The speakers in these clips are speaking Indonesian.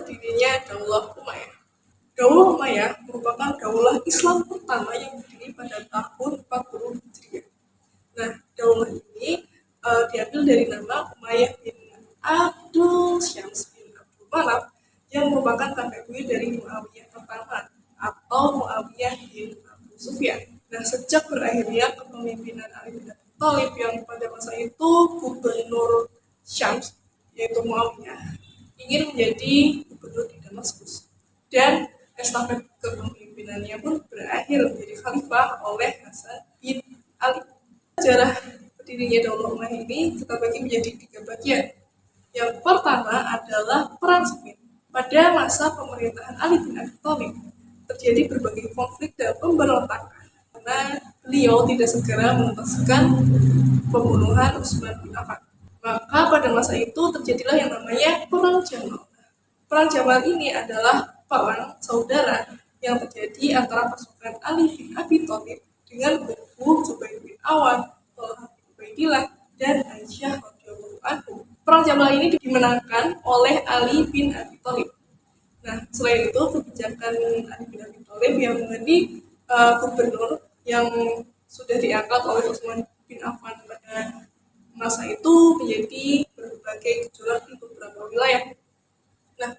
berdirinya Daulah Umayyah. Daulah Umayyah merupakan daulah Islam pertama yang berdiri pada tahun 40 Hijriah. Nah, daulah ini diambil dari nama Umayyah bin Abdul Syams bin Abdul Manaf yang merupakan kakek buyut dari Muawiyah pertama atau Muawiyah bin Abu Sufyan. Nah, sejak berakhirnya kepemimpinan Ali bin Abi Thalib yang pada masa itu gubernur Syams, yaitu Muawiyah, ingin menjadi gubernur di Damaskus. Dan estafet kepemimpinannya pun berakhir menjadi khalifah oleh Hasan bin Ali. Sejarah berdirinya Daulah Umayyah ini kita bagi menjadi 3 bagian. Yang pertama adalah Perang Siffin. Pada masa pemerintahan Ali bin Abi Thalib terjadi berbagai konflik dan pemberontakan karena beliau tidak segera menuntaskan pembunuhan Utsman bin Affan. Maka pada masa itu terjadilah yang namanya Perang Jamal. Perang Jamal ini adalah perang saudara yang terjadi antara pasukan Ali bin Abi Thalib dengan kubu Zubair bin Awam, Thalhah bin Ubaidillah, dan Aisyah radhiyallahu anhu. Perang Jamal ini dimenangkan oleh Ali bin Abi Thalib. Nah, selain itu kebijakan Ali bin Abi Thalib yang menjadi gubernur yang sudah diangkat oleh Utsman bin Affan pada masa itu menjadi berbagai gejolak di beberapa wilayah. Nah,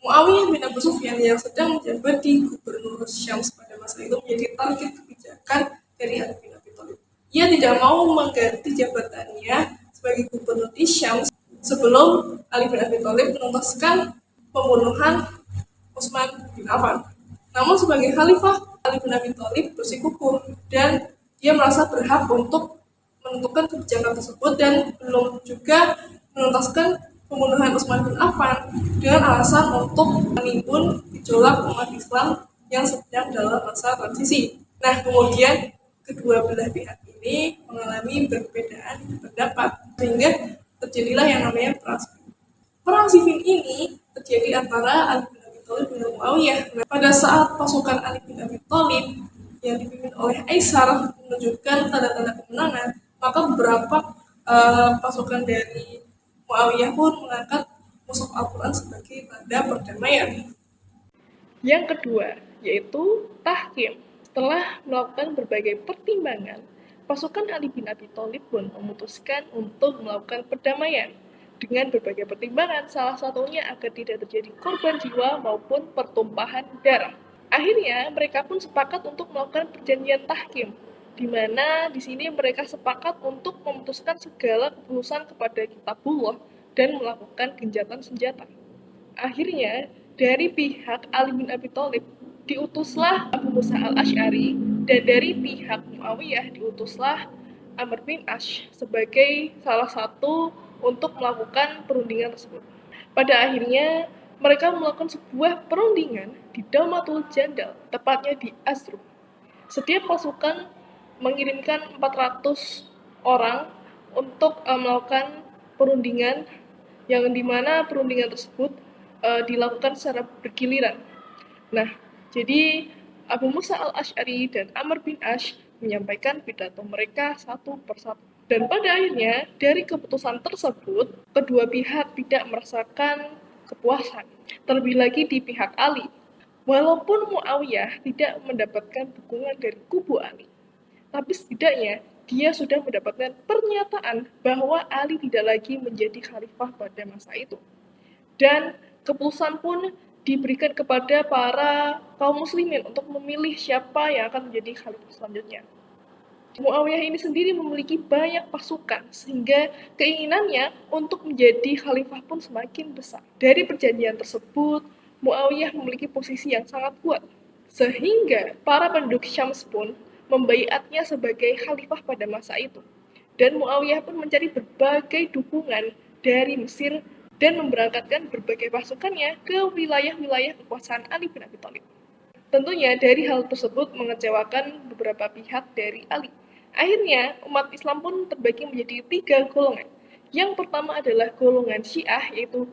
Muawiyah bin Abu Sufyan yang sedang menjabat di gubernur Syams pada masa itu menjadi target kebijakan dari Ali bin Abi Thalib. Ia tidak mau mengganti jabatannya sebagai gubernur di Syams sebelum Ali bin Abi Thalib menuntaskan pembunuhan Utsman bin Affan. Namun sebagai khalifah, Ali bin Abi Thalib bersikukuh dan dia merasa berhak untuk menentukan kebijakan tersebut dan belum juga menuntaskan pembunuhan Utsman bin Affan dengan alasan untuk menimbun gejolak umat Islam yang sedang dalam masa transisi. Nah, kemudian kedua belah pihak ini mengalami perbedaan pendapat sehingga terjadilah yang namanya Perang Siffin. Perang Siffin ini terjadi antara Ali bin Abi Thalib dengan Muawiyah. Nah, pada saat pasukan Ali bin Abi Thalib yang dipimpin oleh Aisar menunjukkan tanda-tanda kemenangan, maka beberapa pasukan dari Muawiyah pun mengangkat mushaf Al-Quran sebagai tanda perdamaian. Yang kedua, yaitu tahkim. Setelah melakukan berbagai pertimbangan, pasukan Ali bin Abi Thalib pun memutuskan untuk melakukan perdamaian dengan berbagai pertimbangan, salah satunya agar tidak terjadi korban jiwa maupun pertumpahan darah. Akhirnya, mereka pun sepakat untuk melakukan perjanjian tahkim, di mana di sini mereka sepakat untuk memutuskan segala keputusan kepada kitabullah dan melakukan gencatan senjata. Akhirnya, dari pihak Ali bin Abi Thalib diutuslah Abu Musa al-Asy'ari dan dari pihak Muawiyah diutuslah Amr bin Ash sebagai salah satu untuk melakukan perundingan tersebut. Pada akhirnya, mereka melakukan sebuah perundingan di Daumatul Jandal, tepatnya di Azrub. Setiap pasukan mengirimkan 400 orang untuk melakukan perundingan yang dimana perundingan tersebut dilakukan secara bergiliran. Nah, jadi Abu Musa al-Asy'ari dan Amr bin Ash menyampaikan pidato mereka satu persatu. Dan pada akhirnya, dari keputusan tersebut, kedua pihak tidak merasakan kepuasan. Terlebih lagi di pihak Ali. Walaupun Muawiyah tidak mendapatkan dukungan dari kubu Ali, tapi setidaknya dia sudah mendapatkan pernyataan bahwa Ali tidak lagi menjadi khalifah pada masa itu. Dan keputusan pun diberikan kepada para kaum muslimin untuk memilih siapa yang akan menjadi khalifah selanjutnya. Muawiyah ini sendiri memiliki banyak pasukan sehingga keinginannya untuk menjadi khalifah pun semakin besar. Dari perjanjian tersebut, Muawiyah memiliki posisi yang sangat kuat sehingga para penduduk Syams pun membaiatnya sebagai khalifah pada masa itu. Dan Muawiyah pun mencari berbagai dukungan dari Mesir dan memberangkatkan berbagai pasukannya ke wilayah-wilayah kekuasaan Ali bin Abi Thalib. Tentunya dari hal tersebut mengecewakan beberapa pihak dari Ali. Akhirnya umat Islam pun terbagi menjadi 3 golongan. Yang pertama adalah golongan Syiah, yaitu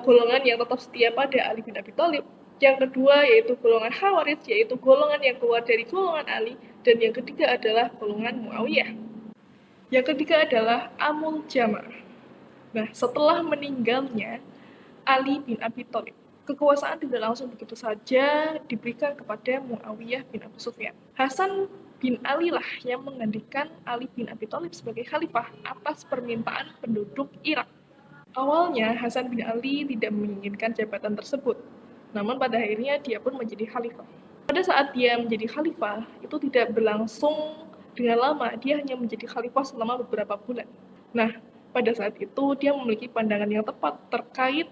golongan yang tetap setia pada Ali bin Abi Thalib. Yang kedua yaitu golongan Khawarij, yaitu golongan yang keluar dari golongan Ali. Dan yang ketiga adalah golongan Muawiyah. Yang ketiga adalah Amul Jamaah. Nah, setelah meninggalnya Ali bin Abi Thalib, Kekuasaan tidak langsung begitu saja diberikan kepada Muawiyah bin Abu Sufyan. Hasan bin Ali lah yang menggantikan Ali bin Abi Thalib sebagai khalifah atas permintaan penduduk Irak. Awalnya Hasan bin Ali tidak menginginkan jabatan tersebut, namun pada akhirnya dia pun menjadi khalifah. Pada saat dia menjadi khalifah, itu tidak berlangsung dengan lama, dia hanya menjadi khalifah selama beberapa bulan. Nah, pada saat itu dia memiliki pandangan yang tepat terkait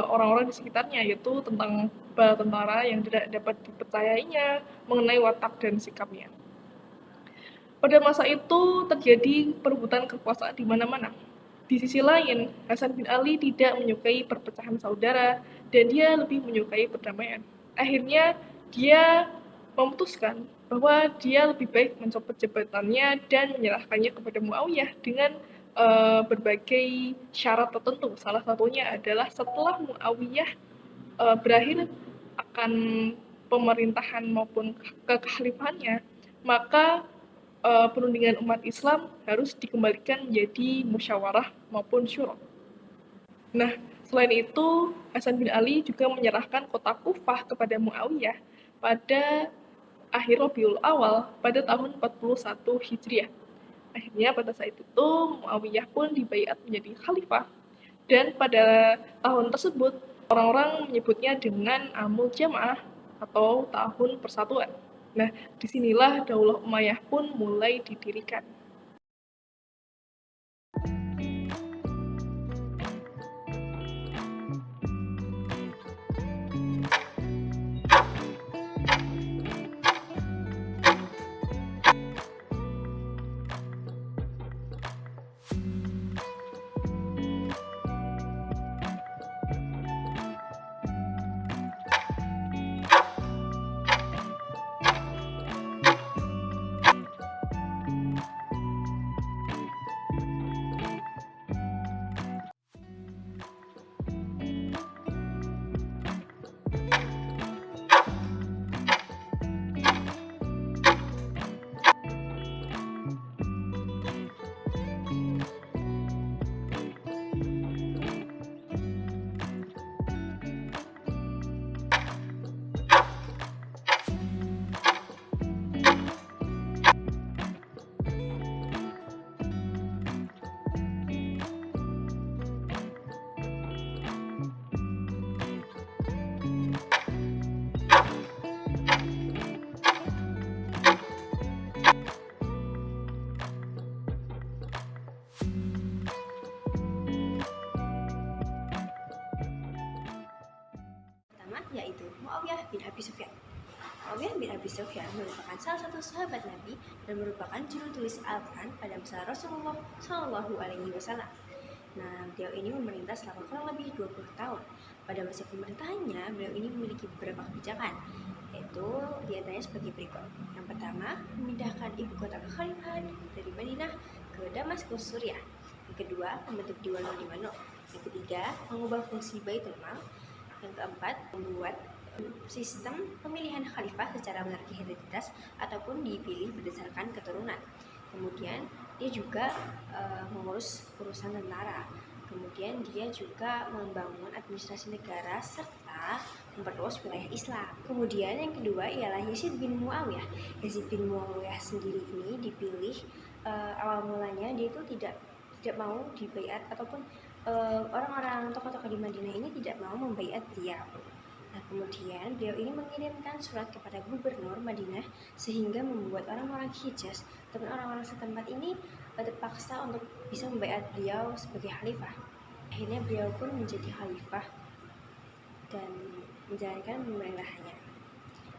orang-orang di sekitarnya, yaitu tentang bala tentara yang tidak dapat dipercayainya mengenai watak dan sikapnya. Pada masa itu terjadi perebutan kekuasaan di mana-mana. Di sisi lain, Hasan bin Ali tidak menyukai perpecahan saudara dan dia lebih menyukai perdamaian. Akhirnya, dia memutuskan bahwa dia lebih baik mencopot jabatannya dan menyerahkannya kepada Muawiyah dengan berbagai syarat tertentu. Salah satunya adalah setelah Muawiyah berakhir akan pemerintahan maupun kekhalifahannya, maka perundingan umat Islam harus dikembalikan menjadi musyawarah maupun syuro. Nah, selain itu, Hasan bin Ali juga menyerahkan kota Kufah kepada Muawiyah pada akhir Rabiul Awal pada tahun 41 Hijriah. Akhirnya pada saat itu Muawiyah pun dibaiat menjadi khalifah dan pada tahun tersebut orang-orang menyebutnya dengan Amul Jamaah atau tahun persatuan. Nah, disinilah Daulah Umayyah pun mulai didirikan. Yaitu Muawiyah bin Abi Sufyan. Muawiyah bin Abi Sufyan merupakan salah satu sahabat Nabi dan merupakan juru tulis Al-Quran pada masa Rasulullah Shallallahu Alaihi Wasallam. Nah, beliau ini memerintah selama kurang lebih 20 tahun. Pada masa pemerintahannya, beliau ini memiliki beberapa kebijakan, yaitu diantaranya sebagai berikut. Yang pertama, memindahkan ibu kota kekhalifahan dari Madinah ke Damaskus, Suriah. Yang kedua, membentuk Diwan Wali. Yang ketiga, mengubah fungsi Baitul Mal. Yang keempat, membuat sistem pemilihan khalifah secara monarki hereditaritas ataupun dipilih berdasarkan keturunan. Kemudian dia juga mengurus urusan tentara. Kemudian dia juga membangun administrasi negara serta memperluas wilayah Islam. Kemudian yang kedua ialah Yazid bin Muawiyah. Yazid bin Muawiyah sendiri ini dipilih awal mulanya dia itu tidak mau dibaiat ataupun orang-orang tokoh-tokoh di Madinah ini tidak mau membaiat beliau. Nah, kemudian beliau ini mengirimkan surat kepada gubernur Madinah sehingga membuat orang-orang Hijaz ataupun orang-orang setempat ini terpaksa untuk bisa membaiat beliau sebagai khalifah. Akhirnya beliau pun menjadi khalifah dan menjalankan pemerintahannya.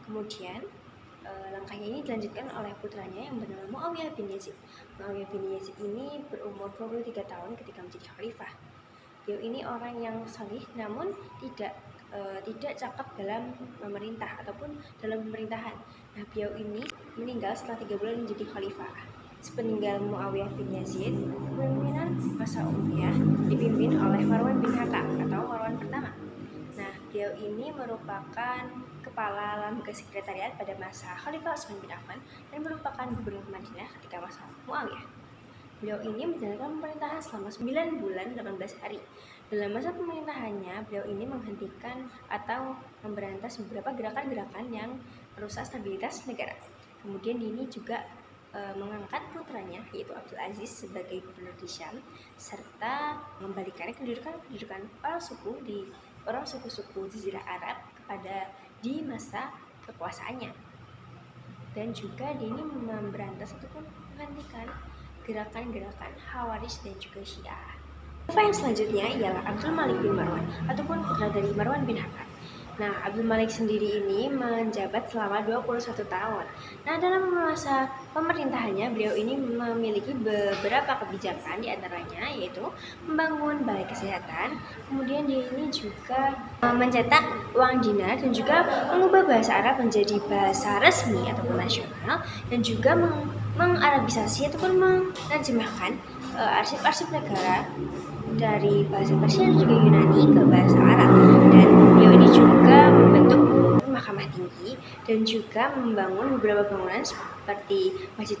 Kemudian langkahnya ini dilanjutkan oleh putranya yang bernama Muawiyah bin Yazid. Muawiyah bin Yazid ini berumur 23 tahun ketika menjadi khalifah. Beliau ini orang yang salih namun tidak cakap dalam memerintah ataupun dalam pemerintahan. Nah, beliau ini meninggal setelah 3 bulan menjadi khalifah. Sepeninggal Muawiyah bin Yazid, kepemimpinan masa Umayyah dipimpin oleh Marwan bin Hakam atau Marwan pertama. Nah, beliau ini merupakan kepala lembaga sekretariat pada masa Khalifah Utsman bin Affan dan merupakan gubernur Madinah ketika masa Muawiyah. Beliau ini menjalankan pemerintahan selama 9 bulan 18 hari. Dalam masa pemerintahannya, beliau ini menghentikan atau memberantas beberapa gerakan-gerakan yang merusak stabilitas negara. Kemudian ini juga mengangkat putranya yaitu Abdul Aziz sebagai gubernur di Syam serta membalikannya kedudukan orang suku-suku Jazirah Arab kepada di masa kekuasaannya. Dan juga dia ini memberantas ataupun menghentikan gerakan-gerakan Khawarij dan juga Syiah. Khalifah yang selanjutnya ialah Abdul Malik bin Marwan ataupun putra dari Marwan bin Hakam. Nah, Abdul Malik sendiri ini menjabat selama 21 tahun. Nah, dalam masa pemerintahannya, beliau ini memiliki beberapa kebijakan, diantaranya yaitu membangun balai kesehatan, kemudian dia ini juga mencetak uang dinar dan juga mengubah bahasa Arab menjadi bahasa resmi ataupun nasional, dan juga mengarabisasi ataupun menerjemahkan arsip-arsip negara dari bahasa Persia dan juga Yunani ke bahasa Arab. Dan beliau ini juga membentuk mahkamah tinggi dan juga membangun beberapa bangunan seperti Masjid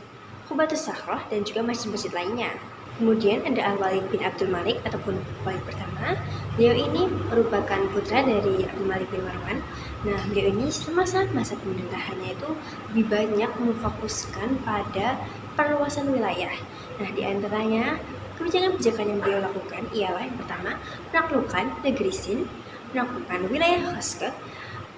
Qubatus Sakhroh dan juga masjid-masjid lainnya. Kemudian ada Al-Walid bin Abdul Malik ataupun Walid pertama. Beliau ini merupakan putra dari Abdul Malik bin Marwan. Nah, beliau ini semasa masa pemerintahannya itu lebih banyak memfokuskan pada perluasan wilayah. Nah, diantaranya kebijakan-kebijakan yang beliau lakukan ialah yang pertama, penaklukan negeri Sind, penaklukan wilayah Khaskeh,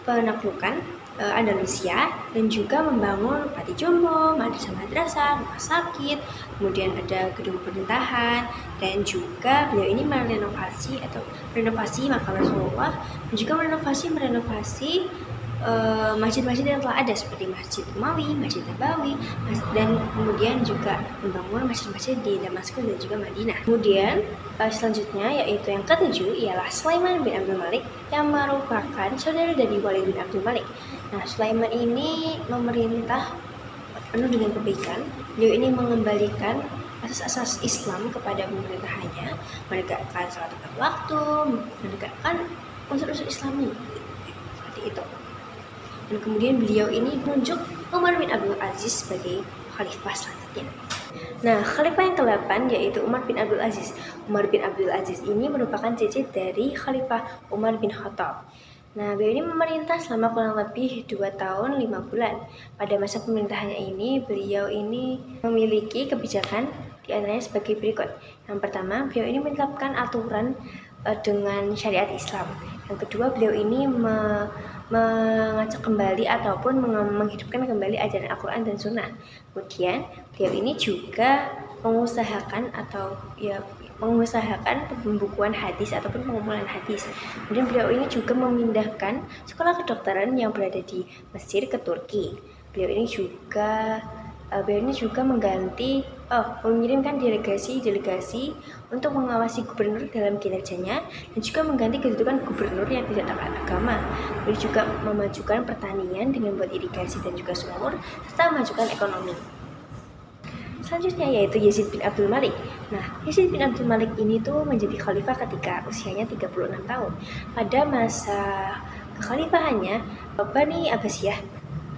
penaklukan Andalusia, dan juga membangun Pati Jombo, madrasah-madrasah, rumah sakit, kemudian ada gedung pemerintahan, dan juga beliau ini merenovasi makam Rasulullah, dan juga merenovasi masjid-masjid yang telah ada seperti Masjid Umawi, Masjid Nabawi, dan kemudian juga membangun masjid-masjid di Damaskus dan juga Madinah. Kemudian selanjutnya yaitu yang ketujuh ialah Sulaiman bin Abdul Malik yang merupakan saudara dari Walid bin Abdul Malik. Nah, Sulaiman ini memerintah penuh dengan kebaikan. Beliau ini mengembalikan asas-asas Islam kepada pemerintahannya, menegakkan salat tepat waktu, menegakkan unsur-unsur Islami, seperti itu. Dan kemudian beliau ini menunjuk Umar bin Abdul Aziz sebagai khalifah selanjutnya. Nah, khalifah yang ke-8 yaitu Umar bin Abdul Aziz. Umar bin Abdul Aziz ini merupakan cicit dari Khalifah Umar bin Khattab. Nah, beliau ini memerintah selama kurang lebih 2 tahun 5 bulan. Pada masa pemerintahannya ini, beliau ini memiliki kebijakan diantaranya sebagai berikut. Yang pertama, beliau ini menetapkan aturan dengan syariat Islam. Yang kedua, beliau ini mengajak kembali ataupun menghidupkan kembali ajaran Al-Quran dan Sunnah. Kemudian beliau ini juga mengusahakan pembukuan hadis ataupun pengumpulan hadis. Kemudian beliau ini juga memindahkan sekolah kedokteran yang berada di Mesir ke Turki. Beliau ini juga mengirimkan delegasi untuk mengawasi gubernur dalam kinerjanya dan juga mengganti kedudukan gubernur yang tidak taat agama. Beliau juga memajukan pertanian dengan buat irigasi dan juga sumur serta memajukan ekonomi. Selanjutnya yaitu Yazid bin Abdul Malik. Nah, Yazid bin Abdul Malik ini tuh menjadi khalifah ketika usianya 36 tahun. Pada masa kekhalifahannya, Bani Abbasiyah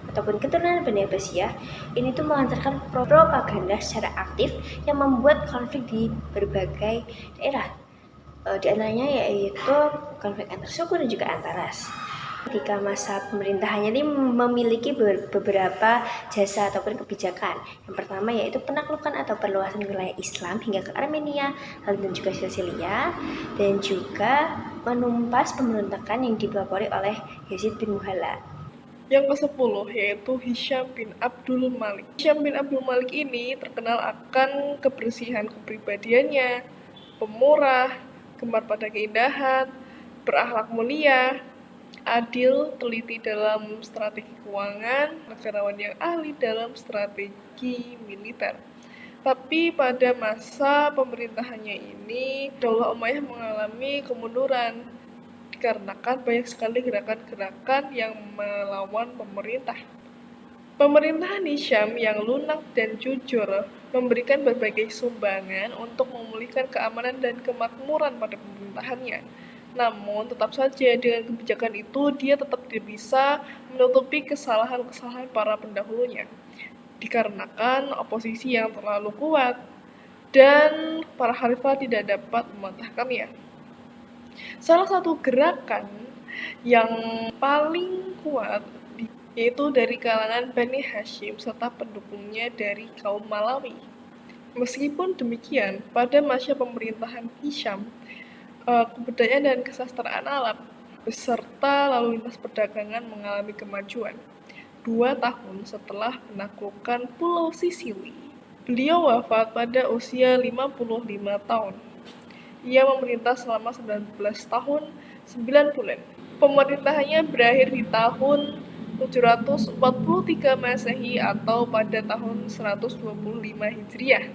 ataupun keturunan Bani Abbasiyah ini tuh melancarkan propaganda secara aktif yang membuat konflik di berbagai daerah. Di antaranya yaitu konflik antar suku dan juga antar ras. Ketika masa pemerintahannya ini memiliki beberapa jasa ataupun kebijakan. Yang pertama yaitu penaklukan atau perluasan wilayah Islam hingga ke Armenia, dan juga Sisilia, dan juga menumpas pemberontakan yang dipelopori oleh Yazid bin Muhalla. Yang ke-10 yaitu Hisham bin Abdul Malik. Hisham bin Abdul Malik ini terkenal akan kebersihan kepribadiannya, pemurah, gemar pada keindahan, berakhlak mulia, adil, teliti dalam strategi keuangan, negarawan yang ahli dalam strategi militer. Tapi pada masa pemerintahannya ini, Daulah Umayyah mengalami kemunduran dikarenakan banyak sekali gerakan-gerakan yang melawan pemerintah. Pemerintahan Hisham yang lunak dan jujur memberikan berbagai sumbangan untuk memulihkan keamanan dan kemakmuran pada pemerintahannya. Namun, tetap saja dengan kebijakan itu, dia tetap tidak bisa menutupi kesalahan-kesalahan para pendahulunya, dikarenakan oposisi yang terlalu kuat, dan para khalifah tidak dapat membantahkannya. Salah satu gerakan yang paling kuat yaitu dari kalangan Bani Hashim serta pendukungnya dari kaum Malawi. Meskipun demikian, pada masa pemerintahan Hisham, kebudayaan dan kesastraan Arab beserta lalu lintas perdagangan mengalami kemajuan. 2 tahun setelah menaklukkan Pulau Sisili, beliau wafat pada usia 55 tahun. Ia memerintah selama 19 tahun 9 bulan. Pemerintahannya berakhir di tahun 743 Masehi atau pada tahun 125 Hijriah.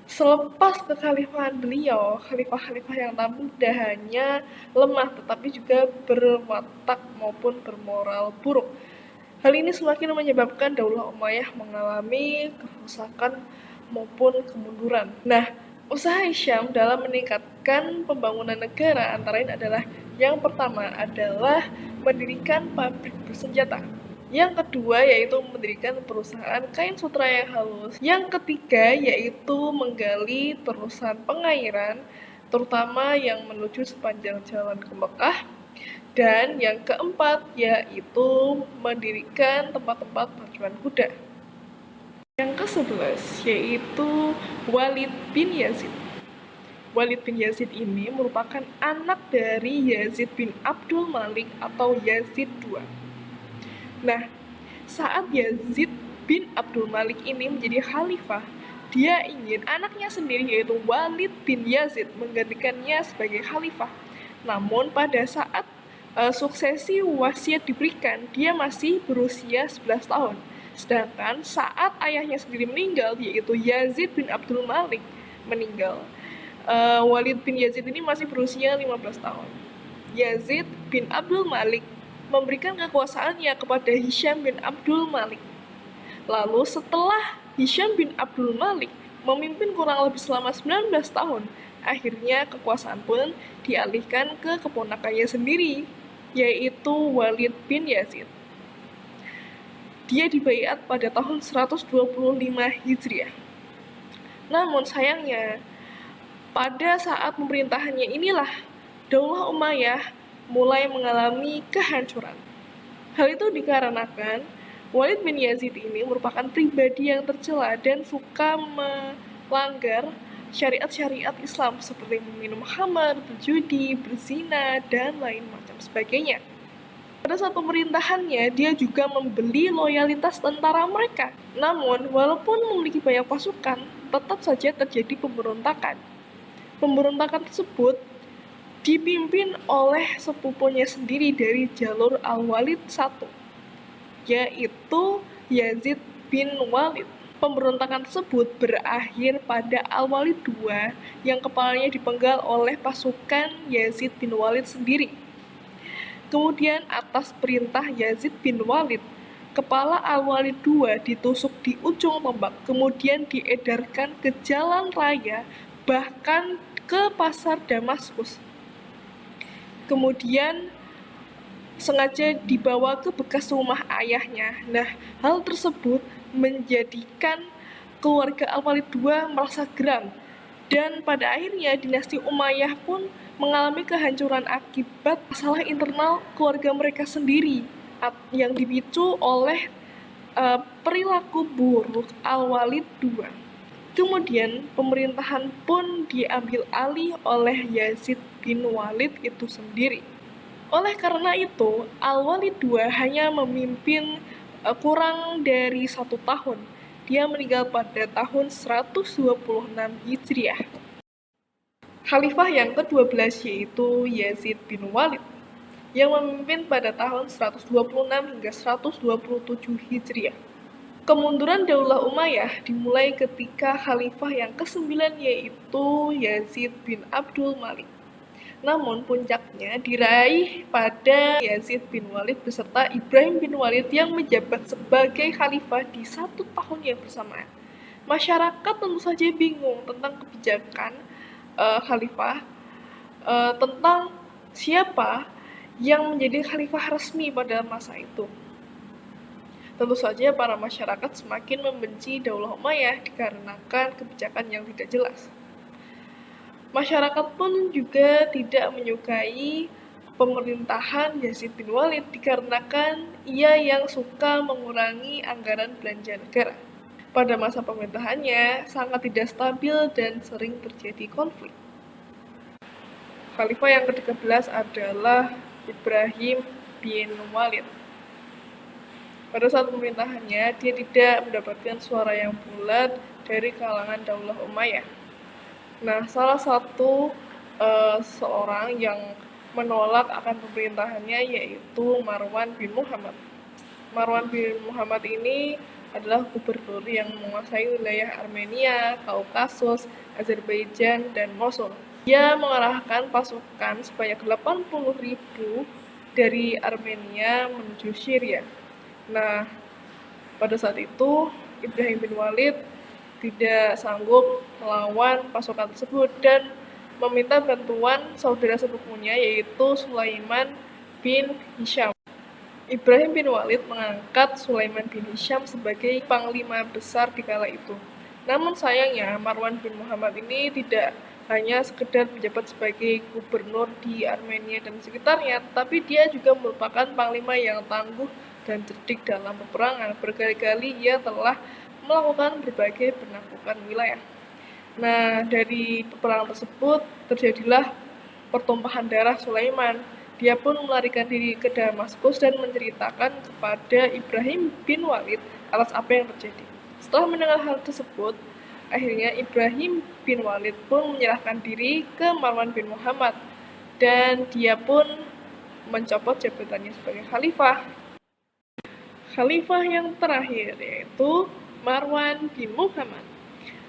Selepas kekhalifahan beliau, khalifah-khalifah yang tampil tidak hanya lemah tetapi juga berwatak maupun bermoral buruk. Hal ini semakin menyebabkan Daulah Umayyah mengalami kerusakan maupun kemunduran. Nah, usaha Hisham dalam meningkatkan pembangunan negara antara lain adalah yang pertama adalah mendirikan pabrik bersenjata. Yang kedua yaitu mendirikan perusahaan kain sutra yang halus. Yang ketiga yaitu menggali terusan pengairan, terutama yang menuju sepanjang jalan ke Mekah. Dan yang keempat yaitu mendirikan tempat-tempat pacuan kuda. Yang ke-11 yaitu Walid bin Yazid. Walid bin Yazid ini merupakan anak dari Yazid bin Abdul Malik atau Yazid II. Nah, saat Yazid bin Abdul Malik ini menjadi khalifah, dia ingin anaknya sendiri yaitu Walid bin Yazid menggantikannya sebagai khalifah. Namun pada saat suksesi wasiat diberikan, dia masih berusia 11 tahun. Sedangkan saat ayahnya sendiri meninggal, yaitu Yazid bin Abdul Malik meninggal, Walid bin Yazid ini masih berusia 15 tahun. Yazid bin Abdul Malik memberikan kekuasaannya kepada Hisham bin Abdul Malik. Lalu setelah Hisham bin Abdul Malik memimpin kurang lebih selama 19 tahun, akhirnya kekuasaan pun dialihkan ke keponakannya sendiri, yaitu Walid bin Yazid. Dia dibaiat pada tahun 125 Hijriah. Namun sayangnya, pada saat pemerintahannya inilah Daulah Umayyah mulai mengalami kehancuran. Hal itu dikarenakan Walid bin Yazid ini merupakan pribadi yang tercela dan suka melanggar syariat-syariat Islam seperti meminum khamar, berjudi, berzina, dan lain macam sebagainya. Pada saat pemerintahannya, dia juga membeli loyalitas tentara mereka. Namun, walaupun memiliki banyak pasukan, tetap saja terjadi pemberontakan. Pemberontakan tersebut dipimpin oleh sepupunya sendiri dari jalur Al-Walid I, yaitu Yazid bin Walid. Pemberontakan tersebut berakhir pada Al-Walid II yang kepalanya dipenggal oleh pasukan Yazid bin Walid sendiri. Kemudian atas perintah Yazid bin Walid, kepala Al-Walid II ditusuk di ujung tombak, kemudian diedarkan ke jalan raya, bahkan ke pasar Damaskus. Kemudian sengaja dibawa ke bekas rumah ayahnya. Nah, hal tersebut menjadikan keluarga Al-Walid II merasa geram. Dan pada akhirnya dinasti Umayyah pun mengalami kehancuran akibat masalah internal keluarga mereka sendiri yang dipicu oleh perilaku buruk Al-Walid II. Kemudian pemerintahan pun diambil alih oleh Yazid bin Walid itu sendiri. Oleh karena itu, Al-Walid II hanya memimpin kurang dari 1 tahun. Dia meninggal pada tahun 126 Hijriah. Khalifah yang ke-12 yaitu Yazid bin Walid yang memimpin pada tahun 126 hingga 127 Hijriah. Kemunduran Daulah Umayyah dimulai ketika khalifah yang ke-9 yaitu Yazid bin Abdul Malik. Namun puncaknya diraih pada Yazid bin Walid beserta Ibrahim bin Walid yang menjabat sebagai khalifah di 1 tahun yang bersamaan. Masyarakat tentu saja bingung tentang kebijakan khalifah, tentang siapa yang menjadi khalifah resmi pada masa itu. Tentu saja para masyarakat semakin membenci Daulah Umayyah dikarenakan kebijakan yang tidak jelas. Masyarakat pun juga tidak menyukai pemerintahan Yazid bin Walid dikarenakan ia yang suka mengurangi anggaran belanja negara. Pada masa pemerintahannya sangat tidak stabil dan sering terjadi konflik. Khalifah yang ke-13 adalah Ibrahim bin Walid. Pada saat pemerintahannya, dia tidak mendapatkan suara yang bulat dari kalangan Daulah Umayyah. Nah, salah satu seorang yang menolak akan pemerintahannya yaitu Marwan bin Muhammad. Marwan bin Muhammad ini adalah gubernur yang menguasai wilayah Armenia, Kaukasus, Azerbaijan, dan Mosul. Dia mengerahkan pasukan sebanyak 80.000 dari Armenia menuju Syria. Nah, pada saat itu Ibrahim bin Walid tidak sanggup melawan pasukan tersebut dan meminta bantuan saudara sepupunya yaitu Sulaiman bin Hisham. Ibrahim bin Walid mengangkat Sulaiman bin Hisham sebagai panglima besar di kala itu. Namun sayangnya Marwan bin Muhammad ini tidak hanya sekedar menjabat sebagai gubernur di Armenia dan sekitarnya, tetapi dia juga merupakan panglima yang tangguh dan cerdik dalam peperangan. Berkali-kali ia telah melakukan berbagai penaklukan wilayah. Nah, dari peperangan tersebut terjadilah pertumpahan darah Sulaiman. Dia pun melarikan diri ke Damaskus dan menceritakan kepada Ibrahim bin Walid atas apa yang terjadi. Setelah mendengar hal tersebut, akhirnya Ibrahim bin Walid pun menyerahkan diri ke Marwan bin Muhammad dan dia pun mencopot jabatannya sebagai khalifah. Khalifah yang terakhir yaitu Marwan bin Muhammad.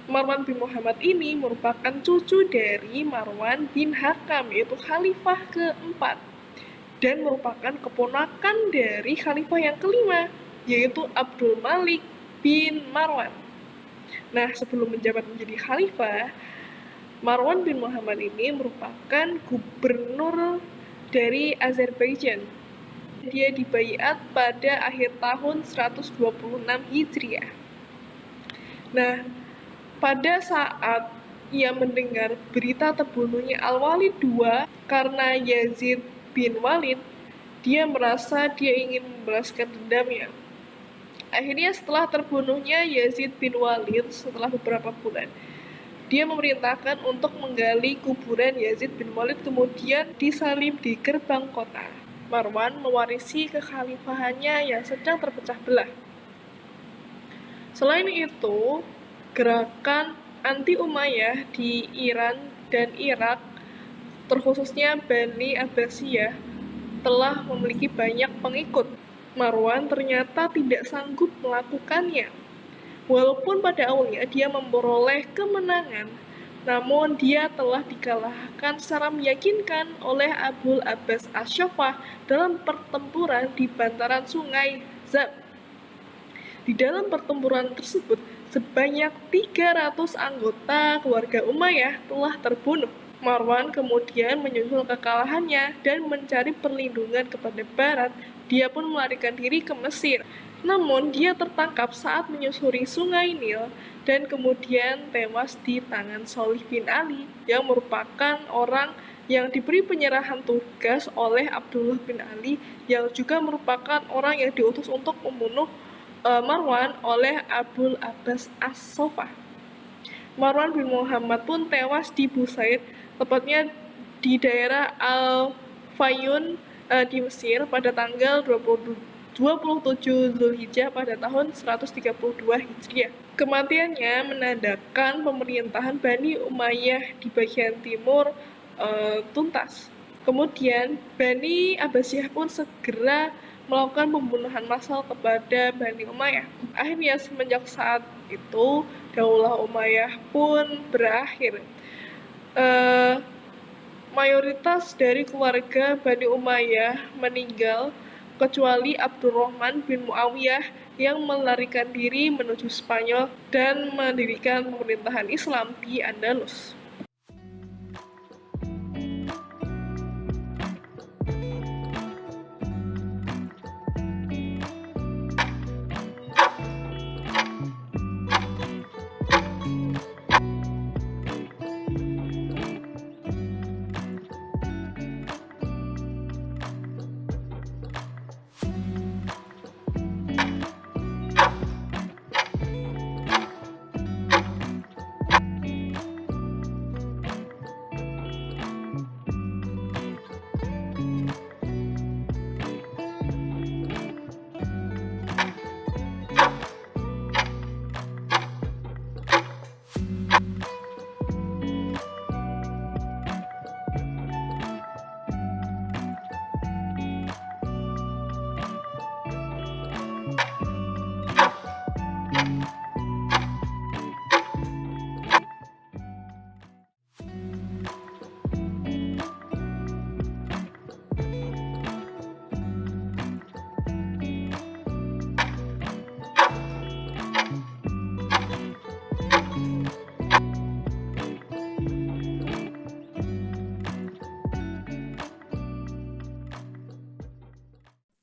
Marwan bin Muhammad ini merupakan cucu dari Marwan bin Hakam, yaitu khalifah keempat, dan merupakan keponakan dari khalifah yang kelima, yaitu Abdul Malik bin Marwan. Nah, sebelum menjabat menjadi khalifah, Marwan bin Muhammad ini merupakan gubernur dari Azerbaijan. Dia dibaiat pada akhir tahun 126 Hijriah. Nah, pada saat ia mendengar berita terbunuhnya Al-Walid II karena Yazid bin Walid, dia merasa dia ingin membalaskan dendamnya. Akhirnya setelah terbunuhnya Yazid bin Walid setelah beberapa bulan, dia memerintahkan untuk menggali kuburan Yazid bin Walid kemudian disalib di gerbang kota. Marwan mewarisi kekhalifahannya yang sedang terpecah belah. Selain itu, gerakan anti-Umayyah di Iran dan Irak, terkhususnya Bani Abbasiyah, telah memiliki banyak pengikut. Marwan ternyata tidak sanggup melakukannya. Walaupun pada awalnya dia memperoleh kemenangan, namun dia telah dikalahkan secara meyakinkan oleh Abul Abbas Ash-Shafah dalam pertempuran di bantaran sungai Zab. Di dalam pertempuran tersebut, sebanyak 300 anggota keluarga Umayyah telah terbunuh. Marwan kemudian menyusul kekalahannya dan mencari perlindungan kepada Barat. Dia pun melarikan diri ke Mesir. Namun, dia tertangkap saat menyusuri sungai Nil dan kemudian tewas di tangan Shalih bin Ali yang merupakan orang yang diberi penyerahan tugas oleh Abdullah bin Ali yang juga merupakan orang yang diutus untuk membunuh Marwan oleh Abul Abbas As-Shafah. Marwan bin Muhammad pun tewas di Busaid, tepatnya di daerah Al-Fayun di Mesir pada tanggal 27 Zulhijjah pada tahun 132 Hijriah. Kematiannya menandakan pemerintahan Bani Umayyah di bagian timur tuntas. Kemudian Bani Abbasiyah pun segera melakukan pembunuhan massal kepada Bani Umayyah. Akhirnya semenjak saat itu Daulah Umayyah pun berakhir. Mayoritas dari keluarga Bani Umayyah meninggal kecuali Abdurrahman bin Muawiyah yang melarikan diri menuju Spanyol dan mendirikan pemerintahan Islam di Andalus.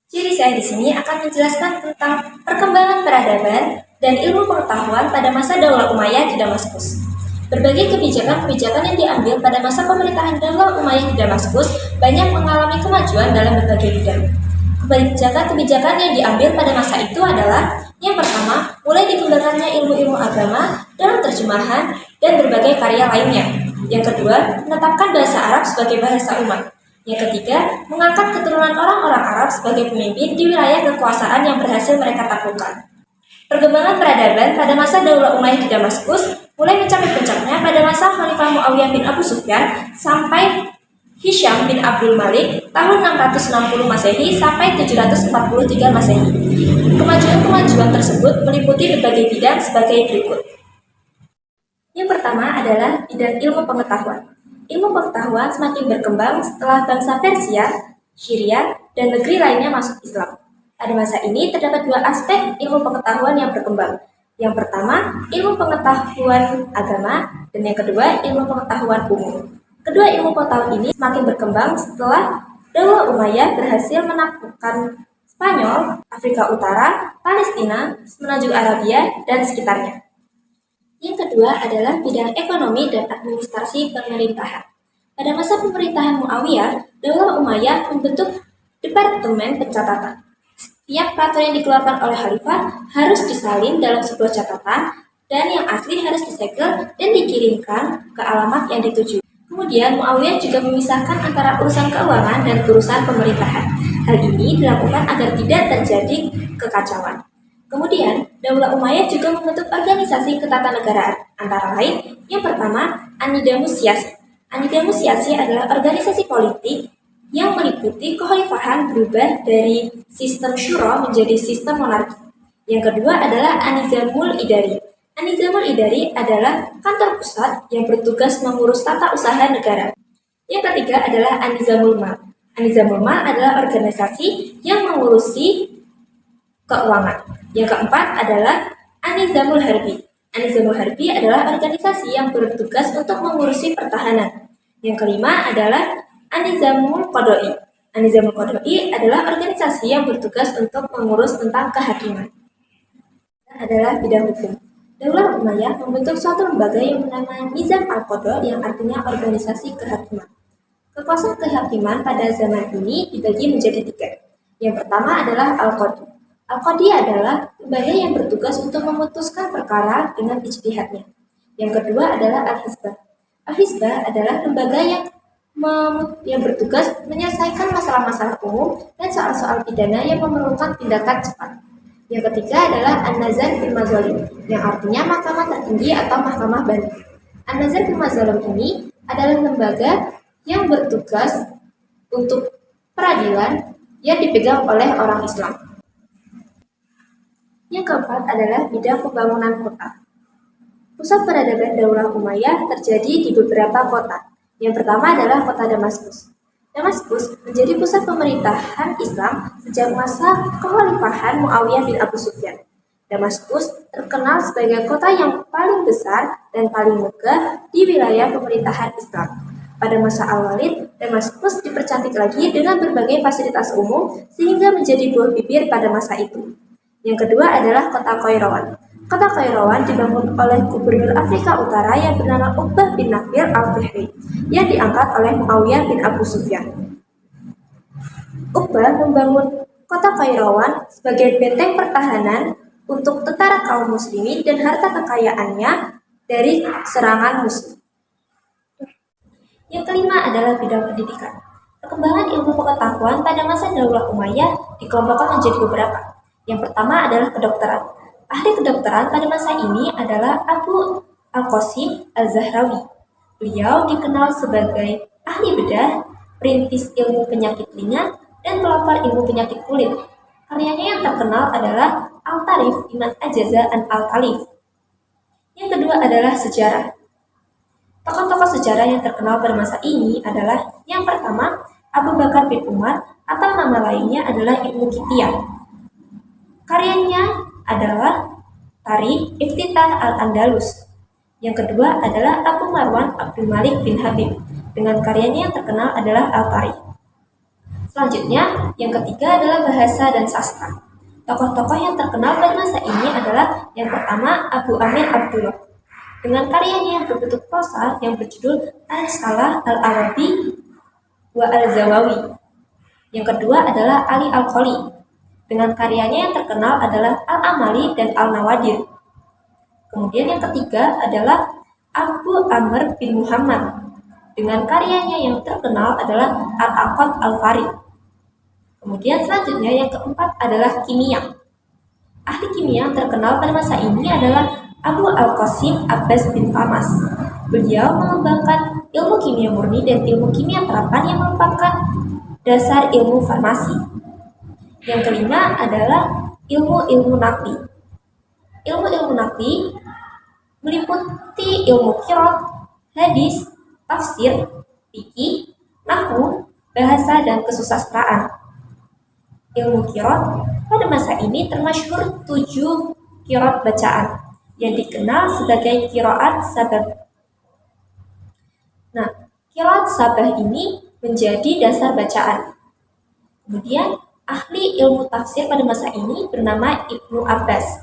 Jadi saya di sini akan menjelaskan tentang perkembangan peradaban dan ilmu pengetahuan pada masa Daulah Umayyah di Damaskus. Berbagai kebijakan-kebijakan yang diambil pada masa pemerintahan Daulah Umayyah di Damaskus banyak mengalami kemajuan dalam berbagai bidang. Kebijakan-kebijakan yang diambil pada masa itu adalah yang pertama, mulai dikembangkannya ilmu-ilmu agama dalam terjemahan dan berbagai karya lainnya. Yang kedua, menetapkan bahasa Arab sebagai bahasa umat. Yang ketiga, mengangkat keturunan orang-orang Arab sebagai pemimpin di wilayah kekuasaan yang berhasil mereka taklukkan. Perkembangan peradaban pada masa Daulah Umayyah di Damaskus mulai mencapai puncaknya pada masa Khalifah Muawiyah bin Abu Sufyan sampai Hisham bin Abdul Malik tahun 660 Masehi sampai 743 Masehi. Kemajuan-kemajuan tersebut meliputi berbagai bidang sebagai berikut. Yang pertama adalah bidang ilmu pengetahuan. Ilmu pengetahuan semakin berkembang setelah bangsa Persia, Syria, dan negeri lainnya masuk Islam. Pada masa ini terdapat dua aspek ilmu pengetahuan yang berkembang. Yang pertama, ilmu pengetahuan agama, dan yang kedua, ilmu pengetahuan umum. Kedua ilmu pengetahuan ini semakin berkembang setelah Daulah Umayyah berhasil menaklukkan Spanyol, Afrika Utara, Palestina, semenanjung Arabia, dan sekitarnya. Yang kedua adalah bidang ekonomi dan administrasi pemerintahan. Pada masa pemerintahan Muawiyah, Daulah Umayyah membentuk Departemen Pencatatan. Setiap peraturan yang dikeluarkan oleh Khalifah harus disalin dalam sebuah catatan dan yang asli harus disegel dan dikirimkan ke alamat yang dituju. Kemudian Muawiyah juga memisahkan antara urusan keuangan dan urusan pemerintahan. Hal ini dilakukan agar tidak terjadi kekacauan. Kemudian, Daulah Umayyah juga membentuk organisasi ketatanegaraan, antara lain, yang pertama, An-Nidamus Siyasi. An-Nidamus Siyasi adalah organisasi politik yang meliputi kekhalifahan berubah dari sistem syura menjadi sistem monarki. Yang kedua adalah An-Nizamul Idari. An-Nizamul Idari adalah kantor pusat yang bertugas mengurus tata usaha negara. Yang ketiga adalah An-Nizamul Mal. An-Nizamul Mal adalah organisasi yang mengurusi keuangan. Yang keempat adalah An-Nizamul Harbi. An-Nizamul Harbi adalah organisasi yang bertugas untuk mengurusi pertahanan. Yang kelima adalah An-Nizamul Qadai. An-Nizamul Qadai adalah organisasi yang bertugas untuk mengurus tentang kehakiman. Adalah bidang hukum. Daulah Umayyah membentuk suatu lembaga yang bernama Nizam Al-Qada yang artinya organisasi kehakiman. Kekuasaan kehakiman pada zaman ini dibagi menjadi tiga. Yang pertama adalah Al-Qadi. Al-Qadi adalah lembaga yang bertugas untuk memutuskan perkara dengan ijtihadnya. Yang kedua adalah Al-Hizbah. Al-Hizbah adalah lembaga yang bertugas menyelesaikan masalah-masalah umum dan soal-soal pidana yang memerlukan tindakan cepat. Yang ketiga adalah An-Nazar fil Mazalim, yang artinya mahkamah tertinggi atau mahkamah banding. An-Nazar fil Mazalim ini adalah lembaga yang bertugas untuk peradilan yang dipegang oleh orang Islam. Yang keempat adalah bidang pembangunan kota. Pusat peradaban Daulah Umayyah terjadi di beberapa kota. Yang pertama adalah kota Damaskus. Damaskus menjadi pusat pemerintahan Islam sejak masa kekhalifahan Muawiyah bin Abu Sufyan. Damaskus terkenal sebagai kota yang paling besar dan paling megah di wilayah pemerintahan Islam. Pada masa Al-Walid, Damaskus dipercantik lagi dengan berbagai fasilitas umum sehingga menjadi buah bibir pada masa itu. Yang kedua adalah kota Qairawan. Kota Qairawan dibangun oleh gubernur Afrika Utara yang bernama Uqbah bin Nafir al-Fihri yang diangkat oleh Muawiyah bin Abu Sufyan. Uqbah membangun kota Qairawan sebagai benteng pertahanan untuk tentara kaum muslimin dan harta kekayaannya dari serangan musuh. Yang kelima adalah bidang pendidikan. Perkembangan ilmu pengetahuan pada masa Daulah Umayyah dikelompokkan menjadi beberapa. Yang pertama adalah kedokteran. Ahli kedokteran pada masa ini adalah Abu Al-Qasim Al-Zahrawi. Beliau dikenal sebagai ahli bedah, perintis ilmu penyakit telinga, dan pelopor ilmu penyakit kulit. Karyanya yang terkenal adalah Al-Tarif Iman Ajaza an Al-Talif. Yang kedua adalah sejarah. Tokoh-tokoh sejarah yang terkenal pada masa ini adalah yang pertama Abu Bakar bin Umar atau nama lainnya adalah Ibnu Kitiyah. Karyanya adalah Tarikh Iftitah Al-Andalus. Yang kedua adalah Abu Marwan Abdul Malik bin Habib dengan karyanya yang terkenal adalah Al-Tarikh. Selanjutnya, yang ketiga adalah bahasa dan sastra. Tokoh-tokoh yang terkenal pada masa ini adalah yang pertama Abu Amir Abdullah dengan karyanya yang berbentuk prosa yang berjudul Al-Risalah Al-Arabi wa Al-Zawawi. Yang kedua adalah Ali Al-Kholi dengan karyanya yang terkenal adalah Al-Amali dan Al-Nawadir. Kemudian yang ketiga adalah Abu Amr bin Muhammad dengan karyanya yang terkenal adalah Al-Aqad Al-Farid. Kemudian selanjutnya yang keempat adalah kimia. Ahli kimia yang terkenal pada masa ini adalah Abu Al-Qasim Abbas bin Famas. Beliau mengembangkan ilmu kimia murni dan ilmu kimia terapan yang merupakan dasar ilmu farmasi. Yang kelima adalah ilmu-ilmu nakli. Ilmu-ilmu nakli meliputi ilmu qiraat, hadis, tafsir, fikih, nahwu, bahasa, dan kesusastraan. Ilmu qiraat pada masa ini termasyhur 7 qiraat bacaan yang dikenal sebagai qiraat sabah. Nah, qiraat sabah ini menjadi dasar bacaan. Kemudian, ahli ilmu tafsir pada masa ini bernama Ibnu Abbas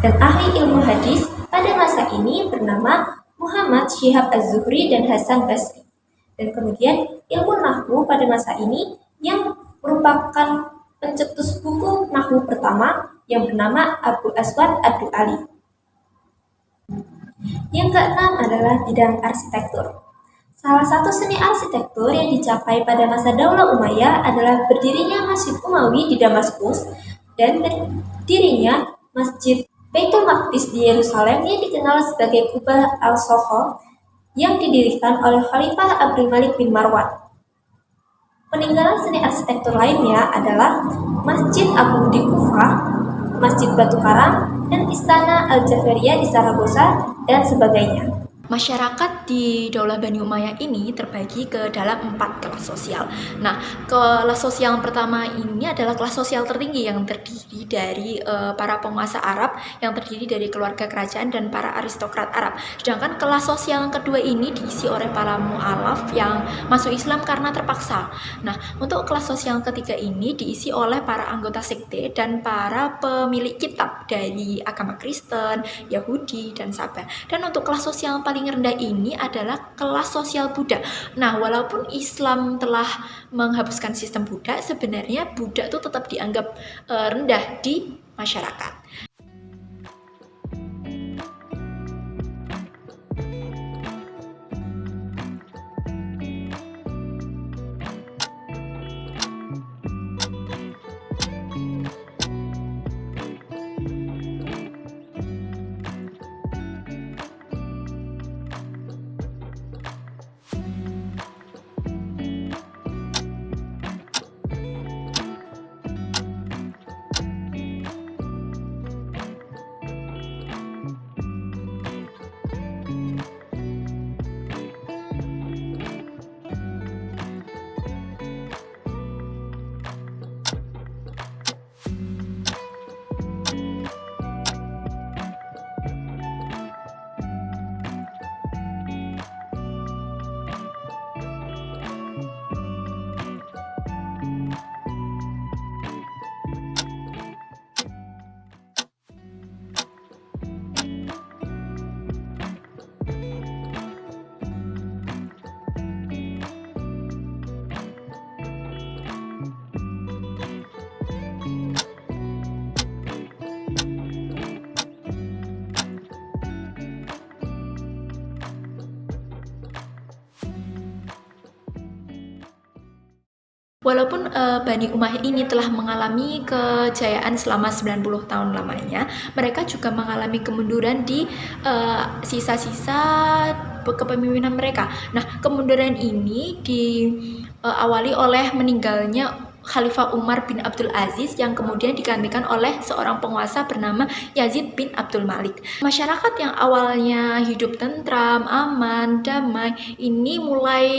dan ahli ilmu hadis pada masa ini bernama Muhammad Syihab Az-Zuhri dan Hasan Basri. Dan kemudian ilmu nahwu pada masa ini yang merupakan pencetus buku nahwu pertama yang bernama Abu Aswad Ad-Du'ali. Yang keenam adalah bidang arsitektur. Salah satu seni arsitektur yang dicapai pada masa Daulah Umayyah adalah berdirinya Masjid Umawi di Damaskus dan berdirinya Masjid Baitul Maqdis di Yerusalem yang dikenal sebagai Kubah al-Soho yang didirikan oleh Khalifah Abdul Malik bin Marwan. Peninggalan seni arsitektur lainnya adalah Masjid Agung di Kufah, Masjid Batu Karang, dan Istana Al-Jaferiyah di Saragossa, dan sebagainya. Masyarakat di Daulah Bani Umayyah ini terbagi ke dalam 4 kelas sosial. Nah, kelas sosial yang pertama ini adalah kelas sosial tertinggi yang terdiri dari para penguasa Arab, yang terdiri dari keluarga kerajaan dan para aristokrat Arab. Sedangkan kelas sosial yang kedua ini diisi oleh para mu'alaf yang masuk Islam karena terpaksa. Nah, untuk kelas sosial yang ketiga ini diisi oleh para anggota sekte dan para pemilik kitab dari agama Kristen, Yahudi, dan Sabah. Dan untuk kelas sosial yang paling rendah ini adalah kelas sosial Buddha. Nah, walaupun Islam telah menghapuskan sistem Buddha, sebenarnya Buddha itu tetap dianggap rendah di masyarakat. Walaupun Bani Umayyah ini telah mengalami kejayaan selama 90 tahun lamanya, mereka juga mengalami kemunduran di sisa-sisa kepemimpinan mereka. Nah, kemunduran ini diawali oleh meninggalnya Khalifah Umar bin Abdul Aziz yang kemudian digantikan oleh seorang penguasa bernama Yazid bin Abdul Malik. Masyarakat yang awalnya hidup tentram, aman, damai, ini mulai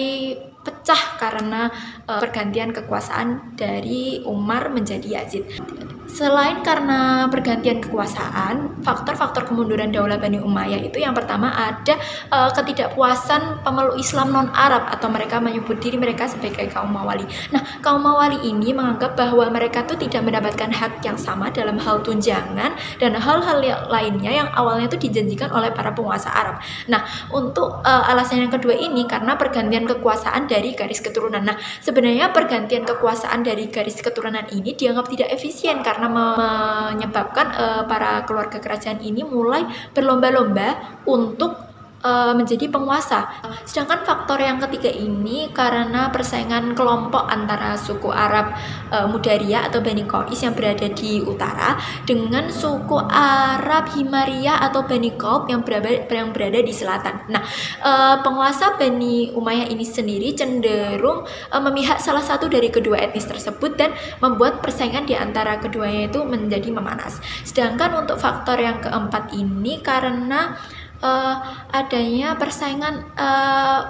pecah pecah karena pergantian kekuasaan dari Umar menjadi Yazid. Selain karena pergantian kekuasaan, faktor-faktor kemunduran Daulah Bani Umayyah itu yang pertama ada ketidakpuasan pemeluk Islam non-Arab atau mereka menyebut diri mereka sebagai kaum Mawali. Nah, kaum Mawali ini menganggap bahwa mereka tuh tidak mendapatkan hak yang sama dalam hal tunjangan dan hal-hal lainnya yang awalnya itu dijanjikan oleh para penguasa Arab. Nah, untuk alasan yang kedua ini karena pergantian kekuasaan dari garis keturunan. Nah, sebenarnya pergantian kekuasaan dari garis keturunan ini dianggap tidak efisien karena menyebabkan para keluarga kerajaan ini mulai berlomba-lomba untuk menjadi penguasa. Sedangkan faktor yang ketiga ini karena persaingan kelompok antara suku Arab Mudariyah atau Bani Qais yang berada di utara dengan suku Arab Himariyah atau Bani Qaub yang berada di selatan. Nah, penguasa Bani Umayyah ini sendiri cenderung memihak salah satu dari kedua etnis tersebut dan membuat persaingan di antara keduanya itu menjadi memanas. Sedangkan untuk faktor yang keempat ini karena adanya persaingan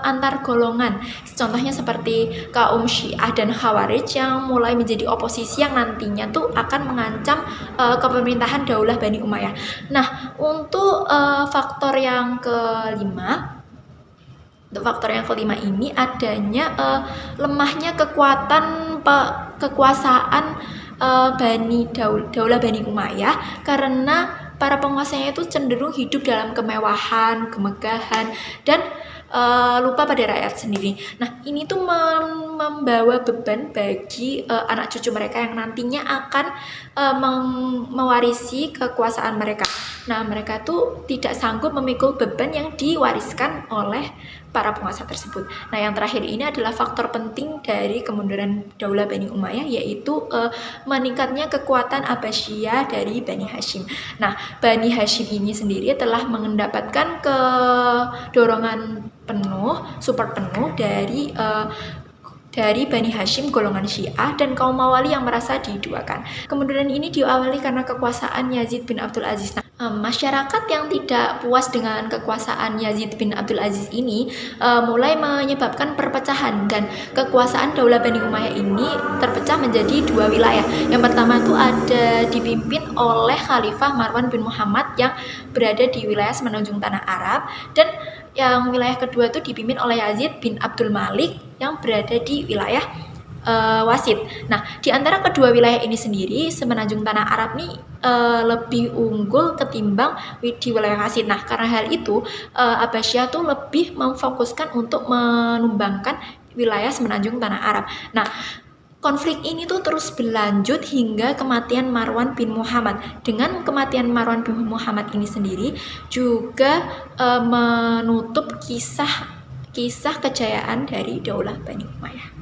antar golongan, contohnya seperti kaum Syiah dan Khawarij yang mulai menjadi oposisi yang nantinya tuh akan mengancam kepemerintahan Daulah Bani Umayyah. Nah, untuk faktor yang kelima ini adanya lemahnya kekuasaan Daulah Bani Umayyah karena para penguasanya itu cenderung hidup dalam kemewahan, kemegahan, dan lupa pada rakyat sendiri. Nah, ini tuh membawa beban bagi anak cucu mereka yang nantinya akan mewarisi kekuasaan mereka. Nah, mereka tuh tidak sanggup memikul beban yang diwariskan oleh para penguasa tersebut. Nah, yang terakhir ini adalah faktor penting dari kemunduran Daulah Bani Umayyah, yaitu meningkatnya kekuatan Abbasiyah dari Bani Hashim. Nah, Bani Hashim ini sendiri telah mendapatkan dorongan penuh, support penuh dari Bani Hashim golongan Syiah dan kaum Mawali yang merasa diduakan. Kemunduran ini diawali karena kekuasaan Yazid bin Abdul Aziz. Masyarakat yang tidak puas dengan kekuasaan Yazid bin Abdul Aziz ini mulai menyebabkan perpecahan dan kekuasaan Daulah Bani Umayyah ini terpecah menjadi dua wilayah. Yang pertama itu ada dipimpin oleh Khalifah Marwan bin Muhammad yang berada di wilayah semenanjung Tanah Arab, dan yang wilayah kedua itu dipimpin oleh Yazid bin Abdul Malik yang berada di wilayah Wasit. Nah, di antara kedua wilayah ini sendiri, semenanjung Tanah Arab nih lebih unggul ketimbang di wilayah Wasit. Nah, karena hal itu Abbasiyah tuh lebih memfokuskan untuk menumbangkan wilayah semenanjung Tanah Arab. Nah, konflik ini tuh terus berlanjut hingga kematian Marwan bin Muhammad. Dengan kematian Marwan bin Muhammad ini sendiri juga menutup kisah kejayaan dari Daulah Bani Umayyah.